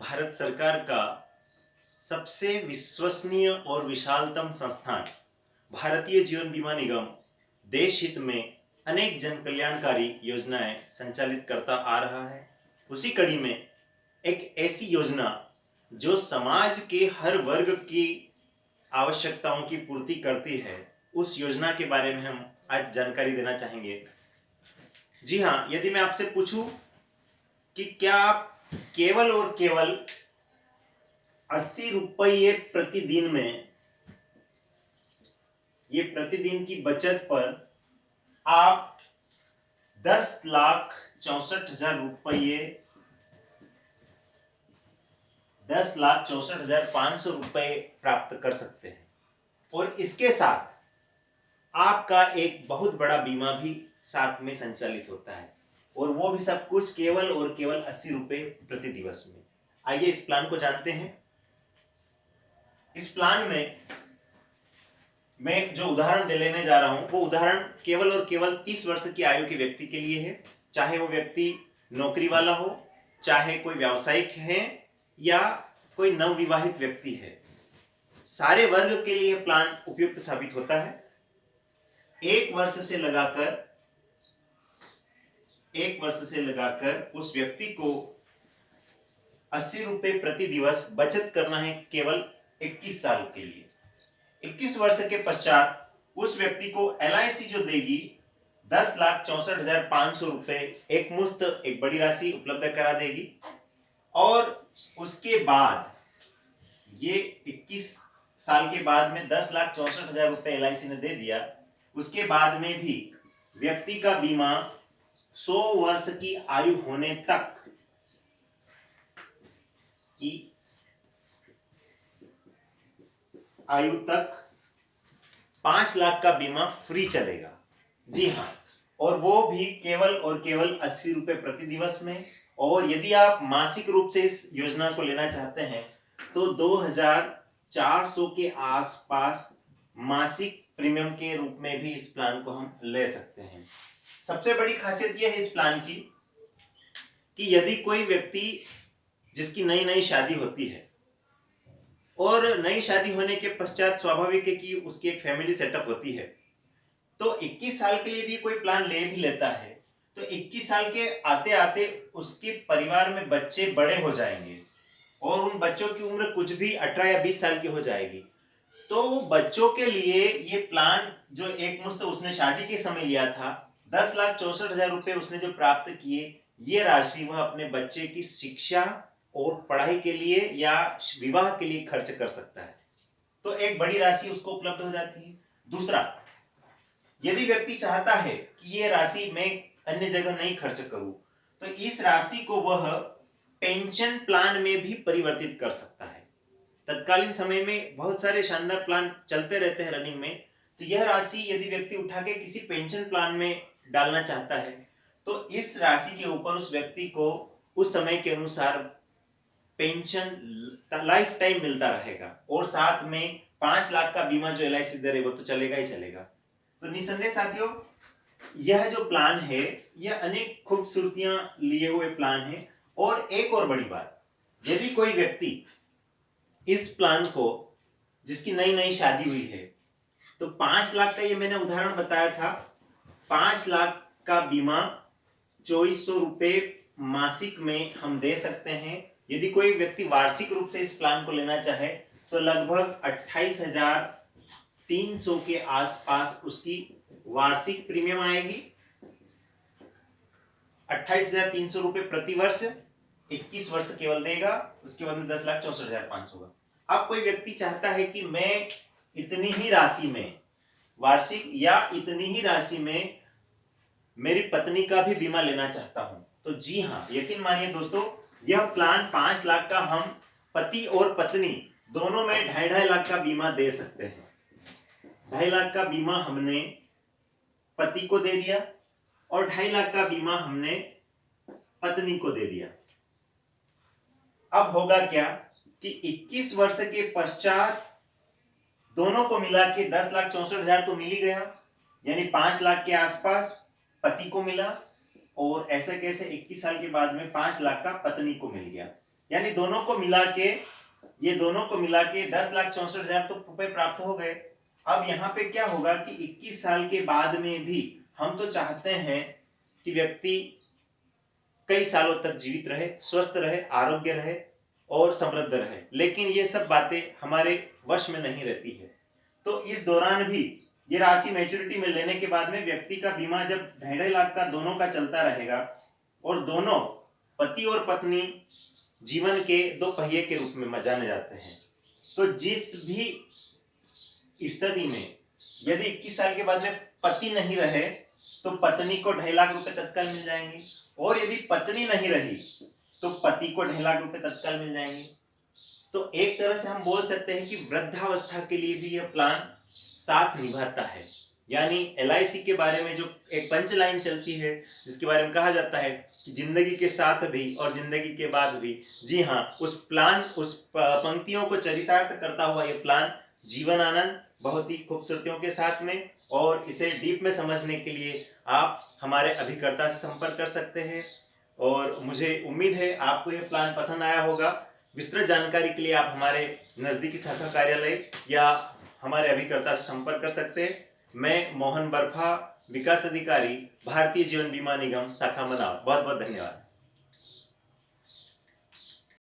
भारत सरकार का सबसे विश्वसनीय और विशालतम संस्थान भारतीय जीवन बीमा निगम देश हित में अनेक जन कल्याणकारी योजनाएं संचालित करता आ रहा है। उसी कड़ी में एक ऐसी योजना जो समाज के हर वर्ग की आवश्यकताओं की पूर्ति करती है, उस योजना के बारे में हम आज जानकारी देना चाहेंगे। जी हाँ, यदि मैं आपसे पूछूं कि क्या आप केवल और केवल 80 रुपये प्रतिदिन में ये प्रतिदिन की बचत पर आप 10,64,500 रुपये प्राप्त कर सकते हैं और इसके साथ आपका एक बहुत बड़ा बीमा भी साथ में संचालित होता है, और वो भी सब कुछ केवल और केवल 80 रुपये प्रति दिवस में। आइए इस प्लान को जानते हैं। इस प्लान में मैं जो उदाहरण दे लेने जा रहा हूं वो उदाहरण केवल और केवल 30 वर्ष की आयु के व्यक्ति के लिए है। चाहे वो व्यक्ति नौकरी वाला हो, चाहे कोई व्यावसायिक है या कोई नवविवाहित व्यक्ति है, सारे वर्ग के लिए प्लान उपयुक्त साबित होता है। एक वर्ष से लगाकर उस व्यक्ति को 80 रुपये प्रति दिवस बचत करना है केवल 21 साल के लिए। 21 वर्ष के पश्चात उस व्यक्ति को LIC जो देगी 10,64,500 रुपये एक मुश्त एक बड़ी राशि उपलब्ध करा देगी, और उसके बाद ये 21 साल के बाद में 10,64,000 रुपये LIC ने दे दिया। उसके बाद में भी व्यक्ति का बीमा 100 वर्ष की आयु होने तक की आयु तक 5 लाख का बीमा फ्री चलेगा। जी हाँ, और वो भी केवल और केवल 80 रुपये प्रति दिवस में। और यदि आप मासिक रूप से इस योजना को लेना चाहते हैं तो 2,400 के आसपास मासिक प्रीमियम के रूप में भी इस प्लान को हम ले सकते हैं। सबसे बड़ी खासियत यह है इस प्लान की कि यदि कोई व्यक्ति जिसकी नई नई शादी होती है और नई शादी होने के पश्चात स्वाभाविक है कि उसकी एक फैमिली सेटअप होती है, तो 21 साल के लिए यदि कोई प्लान ले भी लेता है तो 21 साल के आते आते उसके परिवार में बच्चे बड़े हो जाएंगे और उन बच्चों की उम्र कुछ भी 18 या 20 साल की हो जाएगी। तो बच्चों के लिए ये प्लान जो एक मुश्त उसने शादी के समय लिया था, 10,64,000 रुपये उसने जो प्राप्त किए, ये राशि वह अपने बच्चे की शिक्षा और पढ़ाई के लिए या विवाह के लिए खर्च कर सकता है। तो एक बड़ी राशि उसको उपलब्ध हो जाती है। दूसरा, यदि व्यक्ति चाहता है कि ये राशि मैं अन्य जगह नहीं खर्च करूं, तो इस राशि को वह पेंशन प्लान में भी परिवर्तित कर सकता है। तत्कालीन समय में बहुत सारे शानदार प्लान चलते रहते हैं रनिंग में, तो यह राशि यदि व्यक्ति उठा के किसी पेंशन प्लान में डालना चाहता है तो इस राशि के ऊपर उस व्यक्ति को उस समय के अनुसार पेंशन लाइफ टाइम मिलता रहेगा, और साथ में 5 लाख का बीमा जो LIC दे रही वो तो चलेगा ही चलेगा। तो निसंदेह साथियों, यह जो प्लान है यह अनेक खूबसूरतियां लिए हुए प्लान है। और एक और बड़ी बात, यदि कोई व्यक्ति इस प्लान को जिसकी नई नई शादी हुई है, तो 5 लाख का ये मैंने उदाहरण बताया था, 5 लाख का बीमा 2400 रुपये मासिक में हम दे सकते हैं। यदि कोई व्यक्ति वार्षिक रूप से इस प्लान को लेना चाहे तो लगभग 28,300 के आसपास उसकी वार्षिक प्रीमियम आएगी। 28,300 रुपये प्रति वर्ष, 21 वर्ष केवल देगा। उसके बाद में 10,64,500 का। अब कोई व्यक्ति चाहता है कि मैं इतनी ही राशि में वार्षिक या इतनी ही राशि में मेरी पत्नी का भी बीमा लेना चाहता हूं, तो जी हाँ, यकीन मानिए दोस्तों, यह प्लान 5 लाख का हम पति और पत्नी दोनों में 2.5 लाख का बीमा दे सकते हैं। 2.5 लाख का बीमा हमने पति को दे दिया और 2.5 लाख का बीमा हमने पत्नी को दे दिया। अब होगा क्या कि 21 वर्ष के पश्चात दोनों को मिला के 10,64,000 तो मिल ही गया, यानी 5 लाख के आसपास पति को मिला, और ऐसे कैसे 21 साल के बाद में 5 लाख का पत्नी को मिल गया। यानी ये दोनों को मिला के 10,64,000 तो रुपए प्राप्त हो गए। अब यहाँ पे क्या होगा कि 21 साल के बाद में भी हम तो चाहते हैं कि व्यक्ति कई सालों तक जीवित रहे, स्वस्थ रहे, आरोग्य रहे और समृद्ध रहे, लेकिन ये सब बातें हमारे वश में नहीं रहती है। तो इस दौरान भी ये राशि मैच्योरिटी में लेने के बाद में व्यक्ति का बीमा जब 2.5 लाख का दोनों का चलता रहेगा और दोनों पति और पत्नी जीवन के दो पहिए के रूप में जाने जाते हैं, तो जिस भी स्थिति में यदि 21 साल के बाद में पति नहीं रहे तो पत्नी को 2.5 लाख रुपए तत्काल मिल जाएंगे, और यदि पत्नी नहीं रही तो पति को 2.5 लाख रुपए तत्काल मिल जाएंगे। तो एक तरह से हम बोल सकते हैं कि वृद्धावस्था के लिए भी यह प्लान साथ निभाता है। यानी LIC के बारे में जो एक पंच लाइन चलती है जिसके बारे में कहा जाता है कि जिंदगी के साथ भी और जिंदगी के बाद भी, जी हाँ, उस पंक्तियों को चरितार्थ करता हुआ ये प्लान जीवन आनंद बहुत ही खूबसूरतियों के साथ में, और इसे डीप में समझने के लिए आप हमारे अभिकर्ता से संपर्क कर सकते हैं। और मुझे उम्मीद है आपको यह प्लान पसंद आया होगा। विस्तृत जानकारी के लिए आप हमारे नज़दीकी शाखा कार्यालय या हमारे अभिकर्ता से संपर्क कर सकते हैं। मैं मोहन बर्फा, विकास अधिकारी, भारतीय जीवन बीमा निगम, शाखा मनाव। बहुत बहुत धन्यवाद।